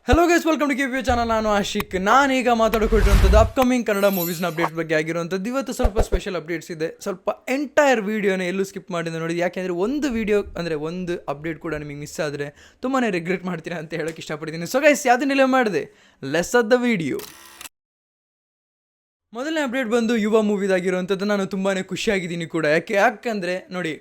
Hello guys, welcome to KPA channel. ನಾನು ಆಶಿಕ್. ನಾನೀಗ ಮಾತಾಡಿಕೊಟ್ಟಿರುವಂಥದ್ದು ಅಪ್ಕಮಿಂಗ್ ಕನ್ನಡ ಮೂವೀಸ್ನ ಅಪ್ಡೇಟ್ಸ್ ಬಗ್ಗೆ ಆಗಿರುವಂಥದ್ದು. ಇವತ್ತು ಸ್ವಲ್ಪ ಸ್ಪೆಷಲ್ ಅಪ್ಡೇಟ್ಸ್ ಇದೆ. ಸ್ವಲ್ಪ ಎಂಟೈರ್ ವೀಡಿಯೋನ ಎಲ್ಲೂ ಸ್ಕಿಪ್ ಮಾಡಿದ ನೋಡಿ, ಯಾಕೆಂದರೆ ಒಂದು ವೀಡಿಯೋ ಅಂದರೆ ಒಂದು ಅಪ್ಡೇಟ್ ಕೂಡ ನಿಮಗೆ ಮಿಸ್ ಆದರೆ ತುಂಬಾ ರಿಗ್ರೆಟ್ ಮಾಡ್ತೀರಾ ಅಂತ ಹೇಳೋಕ್ಕೆ ಇಷ್ಟಪಡ್ತೀನಿ. ಸೊ ಗೈಸ್, ಯಾವುದನ್ನೆಲ್ಲ ಮಾಡಿದೆ, ಲೆಸ್ ಆಫ್ ದ ವಿಡಿಯೋ. ಮೊದಲನೇ ಅಪ್ಡೇಟ್ ಬಂದು ಯುವ ಮೂವಿದಾಗಿರುವಂಥದ್ದು. ನಾನು ತುಂಬಾ ಖುಷಿಯಾಗಿದ್ದೀನಿ ಕೂಡ. ಯಾಕಂದರೆ ನೋಡಿ,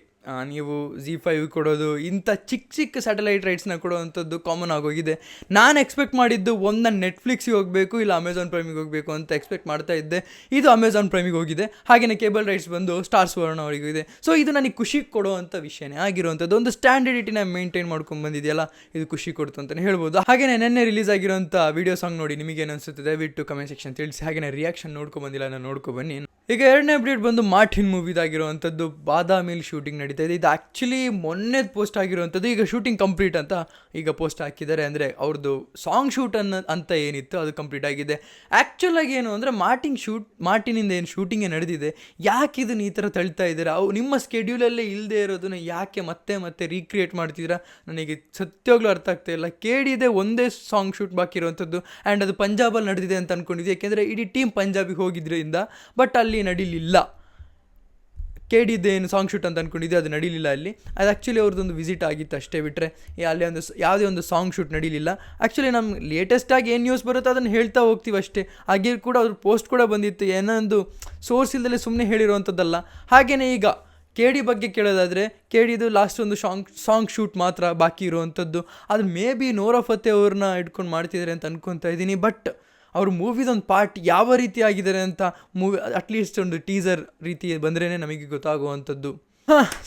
ನೀವು ZEE5 ಕೊಡೋದು, ಇಂಥ ಚಿಕ್ಕ ಸ್ಯಾಟಲೈಟ್ ರೈಟ್ಸ್ನ ಕೊಡೋವಂಥದ್ದು ಕಾಮನ್ ಆಗೋಗಿದೆ. ನಾನು ಎಕ್ಸ್ಪೆಕ್ಟ್ ಮಾಡಿದ್ದು ಒಂದು ನೆಟ್ಫ್ಲಿಕ್ಸಿಗೆ ಹೋಗಬೇಕು, ಇಲ್ಲ ಅಮೆಝಾನ್ ಪ್ರೈಮಿಗೆ ಹೋಗಬೇಕು ಅಂತ ಎಕ್ಸ್ಪೆಕ್ಟ್ ಮಾಡ್ತಾ ಇದ್ದೆ. ಇದು ಅಮೆಝಾನ್ ಪ್ರೈಮಿಗೆ ಹೋಗಿದೆ. ಹಾಗೆಯೇ ಕೇಬಲ್ ರೈಟ್ಸ್ ಬಂದು ಸ್ಟಾರ್ ಸುವರ್ಣ ಅವರಿಗೂ ಇದೆ. ಸೊ ಇದು ನನಗೆ ಖುಷಿ ಕೊಡುವಂಥ ವಿಷಯನೇ ಆಗಿರುವಂಥದ್ದು. ಒಂದು ಸ್ಟ್ಯಾಂಡರ್ಡಿಟಿನ ಮೇಂಟೈನ್ ಮಾಡ್ಕೊಂಡು ಬಂದಿದೆಯಲ್ಲ, ಇದು ಖುಷಿ ಕೊಡ್ತು ಅಂತಲೇ ಹೇಳ್ಬೋದು. ಹಾಗೆಯೇ ನಿನ್ನೆ ರಿಲೀಸ್ ಆಗಿರೋಂಥ ವಿಡಿಯೋ ಸಾಂಗ್ ನೋಡಿ ನಿಮಗೇನು ಅನಿಸುತ್ತೆ ದಯವಿಟ್ಟು ಕಮೆಂಟ್ ಸೆಕ್ಷನ್ ತಿಳಿಸಿ. ಹಾಗೆಯೇ ರಿಯಾಕ್ಷನ್ ನೋಡ್ಕೊಂಬಂದಿಲ್ಲ, ನಾನು ನೋಡ್ಕೊಬನ್ನಿ. ಈಗ ಎರಡನೇ ಅಪ್ಡೇಟ್ ಬಂದು ಮಾರ್ಟಿನ್ ಮೂವಿದಾಗಿರುವಂಥದ್ದು. ಬಾದಾಮಿಲ್ ಶೂಟಿಂಗ್ ನಡೀತಾ ಇದೆ. ಇದು ಆ್ಯಕ್ಚುಲಿ ಮೊನ್ನೆ ಪೋಸ್ಟ್ ಆಗಿರುವಂಥದ್ದು. ಈಗ ಶೂಟಿಂಗ್ ಕಂಪ್ಲೀಟ್ ಅಂತ ಈಗ ಪೋಸ್ಟ್ ಹಾಕಿದ್ದಾರೆ. ಅಂದರೆ ಅವ್ರದ್ದು ಸಾಂಗ್ ಶೂಟ್ ಅಂತ ಏನಿತ್ತು ಅದು ಕಂಪ್ಲೀಟ್ ಆಗಿದೆ. ಆ್ಯಕ್ಚುಲಾಗಿ ಏನು ಅಂದರೆ ಮಾರ್ಟಿನಿಂದ ಏನು ಶೂಟಿಂಗೇ ನಡೆದಿದೆ, ಯಾಕೆ ಇದನ್ನು ಈ ಥರ ತಳ್ತಾ ಇದ್ದೀರಾ? ನಿಮ್ಮ ಸ್ಕೆಡ್ಯೂಲಲ್ಲೇ ಇಲ್ಲದೆ ಇರೋದನ್ನು ಯಾಕೆ ಮತ್ತೆ ರೀಕ್ರಿಯೇಟ್ ಮಾಡ್ತಿದ್ದೀರಾ? ನನಗೆ ಸತ್ಯವಾಗ್ಲೂ ಅರ್ಥ ಆಗ್ತಾ ಇಲ್ಲ. ಕೇಳಿದೆ ಒಂದೇ ಸಾಂಗ್ ಶೂಟ್ ಬಾಕಿ ಇರುವಂಥದ್ದು, ಆ್ಯಂಡ್ ಅದು ಪಂಜಾಬಲ್ಲಿ ನಡೆದಿದೆ ಅಂತ ಅಂದ್ಕೊಂಡಿದ್ದೆ. ಯಾಕೆಂದರೆ ಇಡೀ ಟೀಮ್ ಪಂಜಾಬಿಗೆ ಹೋಗಿದ್ರಿಂದ. ಬಟ್ ಅಲ್ಲಿ ನಡೀಲಿಲ್ಲ. ಕೇಳಿದ್ದೇನು ಸಾಂಗ್ ಶೂಟ್ ಅಂತ ಅಂದ್ಕೊಂಡಿದ್ದೆ, ಅದು ನಡೀಲಿಲ್ಲ ಅಲ್ಲಿ. ಅದು ಆ್ಯಕ್ಚುಲಿ ಅವ್ರದ್ದೊಂದು ವಿಸಿಟ್ ಆಗಿತ್ತು ಅಷ್ಟೇ, ಬಿಟ್ಟರೆ ಅಲ್ಲಿ ಯಾವುದೇ ಒಂದು ಸಾಂಗ್ ಶೂಟ್ ನಡೀಲಿಲ್ಲ. ಆ್ಯಕ್ಚುಲಿ ನಮ್ಮ ಲೇಟೆಸ್ಟಾಗಿ ಏನು ನ್ಯೂಸ್ ಬರುತ್ತೋ ಅದನ್ನು ಹೇಳ್ತಾ ಹೋಗ್ತೀವಿ ಅಷ್ಟೇ. ಹಾಗೆ ಕೂಡ ಅವ್ರ ಪೋಸ್ಟ್ ಕೂಡ ಬಂದಿತ್ತು, ಏನೊಂದು ಸೋರ್ಸ್ ಇಲ್ಲದಲ್ಲೇ ಸುಮ್ಮನೆ ಹೇಳಿರುವಂಥದ್ದಲ್ಲ. ಹಾಗೆಯೇ ಈಗ KD ಬಗ್ಗೆ ಕೇಳೋದಾದರೆ, KDದು ಲಾಸ್ಟ್ ಒಂದು ಸಾಂಗ್ ಶೂಟ್ ಮಾತ್ರ ಬಾಕಿ ಇರುವಂಥದ್ದು. ಅದು ಮೇ ಬಿ ನೋರಾ ಫತೆ ಅವ್ರನ್ನ ಇಟ್ಕೊಂಡು ಮಾಡ್ತಿದ್ದಾರೆ ಅಂತ ಅನ್ಕೊತಾ ಇದ್ದೀನಿ. ಬಟ್ ಅವ್ರ ಮೂವಿದೊಂದು ಪಾರ್ಟ್ ಯಾವ ರೀತಿ ಆಗಿದ್ದಾರೆ ಅಂತ ಅಟ್ಲೀಸ್ಟ್ ಒಂದು ಟೀಸರ್ ರೀತಿ ಬಂದ್ರೇ ನಮಗೆ ಗೊತ್ತಾಗುವಂಥದ್ದು.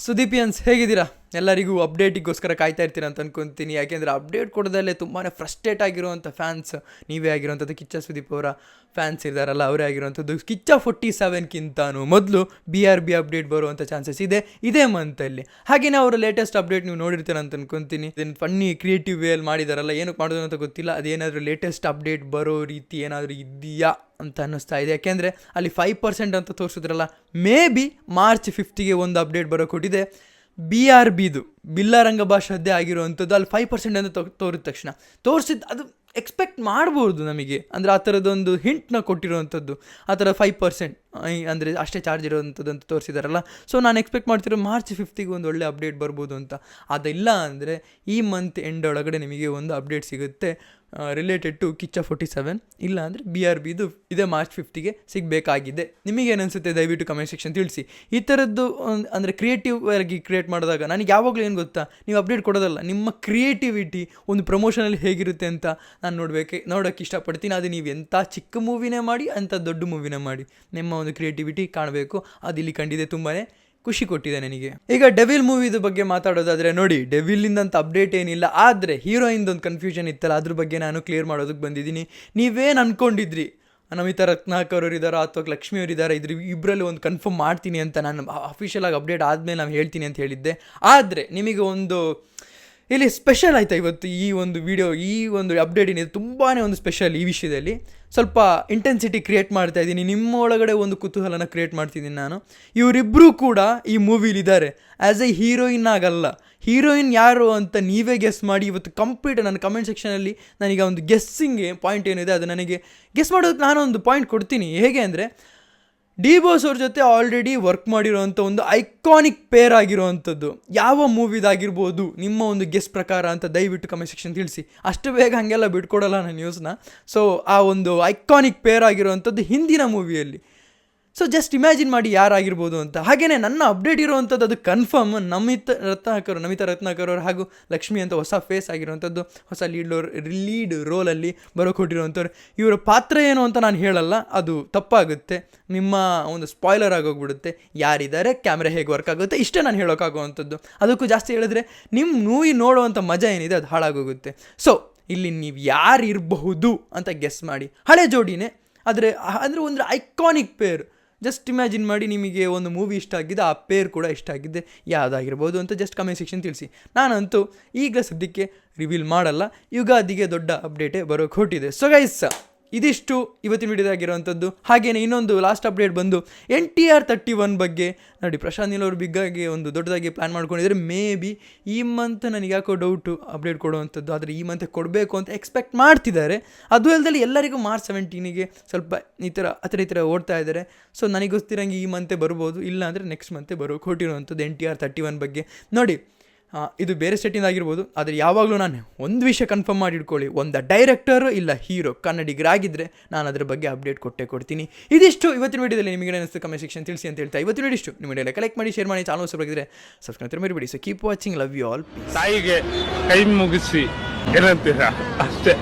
ಸುದೀಪಿಯನ್ಸ್ ಹೇಗಿದ್ದೀರಾ? ಎಲ್ಲರಿಗೂ ಅಪ್ಡೇಟಿಗೋಸ್ಕರ ಕಾಯ್ತಾ ಇರ್ತೀರ ಅಂತ ಅನ್ಕೊತೀನಿ. ಯಾಕೆಂದರೆ ಅಪ್ಡೇಟ್ ಕೊಡೋದಲ್ಲೇ ತುಂಬಾ ಫ್ರಸ್ಟ್ರೇಟ್ ಆಗಿರುವಂಥ ಫ್ಯಾನ್ಸ್ ನೀವೇ ಆಗಿರುವಂಥದ್ದು. ಕಿಚ್ಚ ಸುದೀಪ್ ಅವರ ಫ್ಯಾನ್ಸ್ ಇದ್ದಾರಲ್ಲ, ಅವರೇ ಆಗಿರುವಂಥದ್ದು. ಕಿಚ್ಚ 47ಕ್ಕಿಂತನೂ ಮೊದಲು BRB ಅಪ್ಡೇಟ್ ಬರುವಂಥ ಚಾನ್ಸಸ್ ಇದೇ ಮಂತಲ್ಲಿ. ಹಾಗೆಯೇ ಅವರ ಲೇಟೆಸ್ಟ್ ಅಪ್ಡೇಟ್ ನೀವು ನೋಡಿರ್ತೀರ ಅಂತ ಅನ್ಕೊತೀನಿ. ಇದನ್ನು ಫನ್ನಿ ಕ್ರಿಯೇಟಿವ್ ವೇಯಲ್ಲಿ ಮಾಡಿದಾರಲ್ಲ, ಏನಕ್ಕೆ ಮಾಡೋದು ಅಂತ ಗೊತ್ತಿಲ್ಲ. ಅದೇನಾದರೂ ಲೇಟೆಸ್ಟ್ ಅಪ್ಡೇಟ್ ಬರೋ ರೀತಿ ಏನಾದರೂ ಇದೆಯಾ ಅಂತ ಅನ್ನಿಸ್ತಾ ಇದೆ. ಯಾಕೆಂದರೆ ಅಲ್ಲಿ 5% ಅಂತ ತೋರಿಸಿದ್ರಲ್ಲ, ಮೇ ಬಿ ಮಾರ್ಚ್ 5ಗೆ ಒಂದು ಅಪ್ಡೇಟ್ ಬರೋ ಕೊಟ್ಟಿದೆ. BRBದು ಬಿಲ್ಲಾರಂಗ ಭಾಷಾದ್ದೇ ಆಗಿರುವಂಥದ್ದು. ಅಲ್ಲಿ 5% ಅಂತ ತೋರಿದ ತಕ್ಷಣ ಅದು ಎಕ್ಸ್ಪೆಕ್ಟ್ ಮಾಡ್ಬೋದು ನಮಗೆ. ಅಂದರೆ ಆ ಥರದೊಂದು ಹಿಂಟ್ನ ಕೊಟ್ಟಿರುವಂಥದ್ದು. ಆ ಥರ 5% ಅಂದರೆ ಅಷ್ಟೇ ಚಾರ್ಜ್ ಇರೋವಂಥದ್ದು ಅಂತ ತೋರಿಸಿದಾರಲ್ಲ. ಸೊ ನಾನು ಎಕ್ಸ್ಪೆಕ್ಟ್ ಮಾಡ್ತಿರೋ ಮಾರ್ಚ್ 5ಗೆ ಒಂದು ಒಳ್ಳೆ ಅಪ್ಡೇಟ್ ಬರ್ಬೋದು ಅಂತ. ಅದಿಲ್ಲ ಅಂದರೆ ಈ ಮಂತ್ ಎಂಡ್ ಒಳಗಡೆ ನಿಮಗೆ ಒಂದು ಅಪ್ಡೇಟ್ ಸಿಗುತ್ತೆ ರಿಲೇಟೆಡ್ ಟು ಕಿಚ್ಚ 47. ಇಲ್ಲ ಅಂದರೆ BRBದು ಇದೇ ಮಾರ್ಚ್ 5ಗೆ ಸಿಗಬೇಕಾಗಿದೆ. ನಿಮಗೇನು ಅನಿಸುತ್ತೆ ದಯವಿಟ್ಟು ಕಮೆಂಟ್ ಸೆಕ್ಷನ್ ತಿಳಿಸಿ. ಈ ಥರದ್ದು ಅಂದರೆ ಕ್ರಿಯೇಟಿವ್ ಆಗಿ ಕ್ರಿಯೇಟ್ ಮಾಡಿದಾಗ ನನಗೆ ಯಾವಾಗಲೂ ಏನು ಗೊತ್ತಾ, ನೀವು ಅಪ್ಡೇಟ್ ಕೊಡೋದಲ್ಲ, ನಿಮ್ಮ ಕ್ರಿಯೇಟಿವಿಟಿ ಒಂದು ಪ್ರಮೋಷನಲ್ಲಿ ಹೇಗಿರುತ್ತೆ ಅಂತ ನಾನು ನೋಡೋಕ್ಕೆ ಇಷ್ಟಪಡ್ತೀನಿ. ಅದು ನೀವು ಎಂಥ ಚಿಕ್ಕ ಮೂವಿನೇ ಮಾಡಿ, ಅಂಥ ದೊಡ್ಡ ಮೂವಿನೇ ಮಾಡಿ, ನಿಮ್ಮ ಒಂದು ಕ್ರಿಯೇಟಿವಿಟಿ ಕಾಣಬೇಕು. ಅದು ಇಲ್ಲಿ ಕಂಡಿದೆ, ತುಂಬಾ ಖುಷಿ ಕೊಟ್ಟಿದೆ ನನಗೆ. ಈಗ ಡೆವಿಲ್ ಮೂವಿದು ಬಗ್ಗೆ ಮಾತಾಡೋದಾದರೆ ನೋಡಿ, ಡೆವಿಲಿಂದಂತ ಅಪ್ಡೇಟ್ ಏನಿಲ್ಲ. ಆದರೆ ಹೀರೋಯಿನ್ದೊಂದು ಕನ್ಫ್ಯೂಷನ್ ಇತ್ತಲ್ಲ, ಅದ್ರ ಬಗ್ಗೆ ನಾನು ಕ್ಲಿಯರ್ ಮಾಡೋದಕ್ಕೆ ಬಂದಿದ್ದೀನಿ. ನೀವೇನು ಅಂದ್ಕೊಂಡಿದ್ರಿ, ನಮಿತಾ ರತ್ನಾಕರ್ ಅವರು ಇದ್ದಾರೆ ಅಥವಾ ಲಕ್ಷ್ಮಿ ಅವರು ಇದ್ದಾರೆ, ಇಬ್ಬರಲ್ಲಿ ಒಂದು ಕನ್ಫರ್ಮ್ ಮಾಡ್ತೀನಿ ಅಂತ ನಾನು ಅಫಿಷಿಯಲಾಗಿ ಅಪ್ಡೇಟ್ ಆದಮೇಲೆ ನಾನು ಹೇಳ್ತೀನಿ ಅಂತ ಹೇಳಿದ್ದೆ. ಆದರೆ ನಿಮಗೆ ಒಂದು ಇಲ್ಲಿ ಸ್ಪೆಷಲ್ ಆಯಿತಾ ಇವತ್ತು ಈ ಒಂದು ವಿಡಿಯೋ, ಈ ಒಂದು ಅಪ್ಡೇಟ್ ಏನಿದೆ ತುಂಬಾ ಒಂದು ಸ್ಪೆಷಲ್. ಈ ವಿಷಯದಲ್ಲಿ ಸ್ವಲ್ಪ ಇಂಟೆನ್ಸಿಟಿ ಕ್ರಿಯೇಟ್ ಮಾಡ್ತಾ ಇದ್ದೀನಿ, ನಿಮ್ಮ ಒಳಗಡೆ ಒಂದು ಕುತೂಹಲನ ಕ್ರಿಯೇಟ್ ಮಾಡ್ತಿದ್ದೀನಿ ನಾನು. ಇವರಿಬ್ಬರೂ ಕೂಡ ಈ ಮೂವಿಲಿದ್ದಾರೆ. ಆ್ಯಸ್ ಎ ಹೀರೋಯಿನ್ ಆಗಲ್ಲ. ಹೀರೋಯಿನ್ ಯಾರು ಅಂತ ನೀವೇ ಗೆಸ್ ಮಾಡಿ. ಇವತ್ತು ಕಂಪ್ಲೀಟ್ ನನ್ನ ಕಮೆಂಟ್ ಸೆಕ್ಷನಲ್ಲಿ ನನಗೆ ಒಂದು ಗೆಸ್ಸಿಂಗ್ಗೆ ಪಾಯಿಂಟ್ ಏನಿದೆ ಅದು ನನಗೆ ಗೆಸ್ ಮಾಡೋದಕ್ಕೆ ನಾನು ಒಂದು ಪಾಯಿಂಟ್ ಕೊಡ್ತೀನಿ. ಹೇಗೆ ಅಂದರೆ, ಡಿ ಬಾಸ್ ಅವ್ರ ಜೊತೆ ಆಲ್ರೆಡಿ ವರ್ಕ್ ಮಾಡಿರೋವಂಥ ಒಂದು ಐಕಾನಿಕ್ ಪೇರ್ ಆಗಿರೋವಂಥದ್ದು ಯಾವ ಮೂವಿದಾಗಿರ್ಬೋದು ನಿಮ್ಮ ಒಂದು ಗೆಸ್ ಪ್ರಕಾರ ಅಂತ ದಯವಿಟ್ಟು ಕಮೆಂಟ್ ಸೆಕ್ಷನ್ ತಿಳಿಸಿ. ಅಷ್ಟು ಬೇಗ ಹಾಗೆಲ್ಲ ಬಿಟ್ಕೊಡಲ್ಲ ನಾನು ನ್ಯೂಸ್ನ. ಸೊ ಆ ಒಂದು ಐಕಾನಿಕ್ ಪೇರ್ ಆಗಿರೋವಂಥದ್ದು ಹಿಂದಿನ ಮೂವಿಯಲ್ಲಿ. ಸೊ ಜಸ್ಟ್ ಇಮ್ಯಾಜಿನ್ ಮಾಡಿ ಯಾರಾಗಿರ್ಬೋದು ಅಂತ. ಹಾಗೆಯೇ ನನ್ನ ಅಪ್ಡೇಟ್ ಇರುವಂಥದ್ದು ಅದು ಕನ್ಫರ್ಮ್ ನಮಿತಾ ರತ್ನಾಕರ್ ಅವರು ಹಾಗೂ ಲಕ್ಷ್ಮಿ ಅಂತ ಹೊಸ ಫೇಸ್ ಆಗಿರುವಂಥದ್ದು, ಹೊಸ ಲೀಡ್ ರೋಲಲ್ಲಿ ಬರೋಕೊಟ್ಟಿರುವಂಥವ್ರು. ಇವರ ಪಾತ್ರ ಏನು ಅಂತ ನಾನು ಹೇಳಲ್ಲ, ಅದು ತಪ್ಪಾಗುತ್ತೆ, ನಿಮ್ಮ ಒಂದು ಸ್ಪಾಯ್ಲರ್ ಆಗೋಗ್ಬಿಡುತ್ತೆ. ಯಾರಿದ್ದಾರೆ, ಕ್ಯಾಮ್ರಾ ಹೇಗೆ ವರ್ಕ್ ಆಗುತ್ತೆ, ಇಷ್ಟೇ ನಾನು ಹೇಳೋಕ್ಕಾಗುವಂಥದ್ದು. ಅದಕ್ಕೂ ಜಾಸ್ತಿ ಹೇಳಿದ್ರೆ ನಿಮ್ಮ ಮೂವಿ ನೋಡುವಂಥ ಮಜಾ ಏನಿದೆ ಅದು ಹಾಳಾಗೋಗುತ್ತೆ. ಸೊ ಇಲ್ಲಿ ನೀವು ಯಾರು ಇರಬಹುದು ಅಂತ ಗೆಸ್ ಮಾಡಿ. ಹಳೆ ಜೋಡಿನೇ, ಅಂದರೆ ಒಂದು ಐಕಾನಿಕ್ ಪೇರ್. ಜಸ್ಟ್ ಇಮ್ಯಾಜಿನ್ ಮಾಡಿ, ನಿಮಗೆ ಒಂದು ಮೂವಿ ಇಷ್ಟ ಆಗಿದೆ, ಆ ಪೇರ್ ಕೂಡ ಇಷ್ಟ ಆಗಿದ್ದೆ, ಯಾವುದಾಗಿರ್ಬೋದು ಅಂತ ಜಸ್ಟ್ ಕಮೆಂಟ್ ಸೆಕ್ಷನ್ ತಿಳಿಸಿ. ನಾನಂತೂ ಈಗ ಸದ್ಯಕ್ಕೆ ರಿವೀಲ್ ಮಾಡಲ್ಲ, ಯುಗಾದಿಗೆ ದೊಡ್ಡ ಅಪ್ಡೇಟೇ ಬರೋಕ್ಕೆ ಹೊಟ್ಟಿದೆ. ಸೊ ಗೈಸ್, ಇದಿಷ್ಟು ಇವತ್ತಿನ ವಿಡಿಯೋದಾಗಿರೋವಂಥದ್ದು. ಹಾಗೆಯೇ ಇನ್ನೊಂದು ಲಾಸ್ಟ್ ಅಪ್ಡೇಟ್ ಬಂದು NTR 31 ಬಗ್ಗೆ ನೋಡಿ, ಪ್ರಶಾಂತ್ ನೀಲ್ ಅವರು ಬಿಗ್ಗಾಗಿ ಒಂದು ದೊಡ್ಡದಾಗಿ ಪ್ಲ್ಯಾನ್ ಮಾಡ್ಕೊಂಡಿದ್ದಾರೆ. ಮೇ ಬಿ ಈ ಮಂತ್ ನನಗೆ ಯಾಕೋ ಡೌಟು ಅಪ್ಡೇಟ್ ಕೊಡುವಂಥದ್ದು, ಆದರೆ ಈ ಮಂತ್ ಕೊಡಬೇಕು ಅಂತ ಎಕ್ಸ್ಪೆಕ್ಟ್ ಮಾಡ್ತಿದ್ದಾರೆ. ಅದು ಅಲ್ಲದೆ ಎಲ್ಲರಿಗೂ March 17ಗೆ ಸ್ವಲ್ಪ ಈ ಥರ ಓಡ್ತಾ ಇದ್ದಾರೆ. ಸೊ ನನಗೆ ಗೊತ್ತಿರಂಗೆ ಈ ಮಂತೆ ಬರ್ಬೋದು, ಇಲ್ಲ ಅಂದರೆ ನೆಕ್ಸ್ಟ್ ಮಂತೆ ಕೊಟ್ಟಿರುವಂಥದ್ದು NTR 31 ಬಗ್ಗೆ. ನೋಡಿ, ಇದು ಬೇರೆ ಸ್ಟೇಟಿಂದ ಆಗಿರ್ಬೋದು, ಆದರೆ ಯಾವಾಗಲೂ ನಾನು ಒಂದು ವಿಷಯ ಕನ್ಫರ್ಮ್ ಮಾಡಿ ಇಟ್ಕೊಳ್ಳಿ, ಒಂದು ಡೈರೆಕ್ಟರು ಇಲ್ಲ ಹೀರೋ ಕನ್ನಡಿಗರಾಗಿದ್ದರೆ ನಾನು ಅದರ ಬಗ್ಗೆ ಅಪ್ಡೇಟ್ ಕೊಡ್ತೀನಿ. ಇದಿಷ್ಟು ಇವತ್ತಿನ ವಿಡಿಯೋದಲ್ಲಿ. ನಿಮಗೆ ಅನಿಸ್ತು ಕಮೆಂಟ್ ಸೆಕ್ಷನ್ ತಿಳಿಸಿ ಅಂತ ಹೇಳ್ತಾ ಇವತ್ತಿನ ವಿಡಿಯೋ ಇಷ್ಟು. ನಿಮ್ಮ ವಿಡಿಯೋಲ್ಲ ಕಲೆಕ್ಟ್ ಮಾಡಿ, ಶೇರ್ ಮಾಡಿ, ಚಾನಲ್ ಸಬ್ಸ್ಕ್ರೈಬ್ ಸಬ್ಸ್ಕ್ರೈಬ್ ಮರಿಬೇಡಿ. So keep watching, love you all. ತಾಯಿಗೆ ಕೈ ಮುಗಿಸಿ ಏನಂತೀರಾ ಅಷ್ಟೇ.